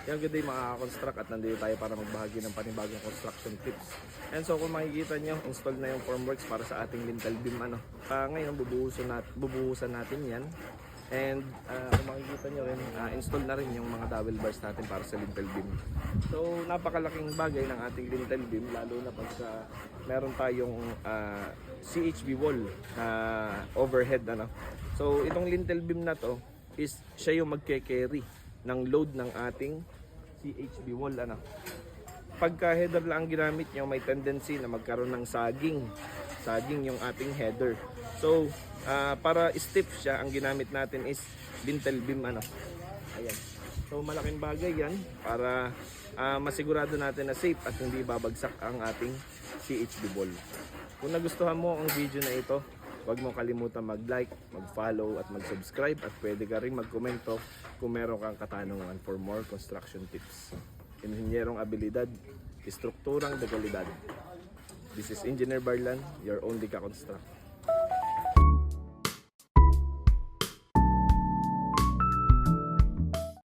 Yung good day mga construct at nandito tayo para magbahagi ng panibagong construction tips. And so kung makikita nyo, install na yung formworks para sa ating lintel beam. Ngayon bubuhusan natin yan. And kung makikita nyo rin, install na rin yung mga dowel bars natin para sa lintel beam. So napakalaking bagay ng ating lintel beam, lalo na pagka meron tayong CHB wall na overhead. So itong lintel beam na to is siya yung magke-carry ng load ng ating CHB wall. Pagka header lang ang ginamit nyo, may tendency na magkaroon ng saging yung ating header. So para stiff siya, ang ginamit natin is lintel beam. Ayan. So malaking bagay yan para masigurado natin na safe at hindi babagsak ang ating CHB wall. Kung nagustuhan mo ang video na ito, huwag mo kalimutan mag-like, mag-follow at mag-subscribe, at pwede ka rin mag-komento kung meron kang katanungan for more construction tips. Inhinyerong abilidad, istrukturang dekalidad. This is Engineer Barlan, your only ka-construct.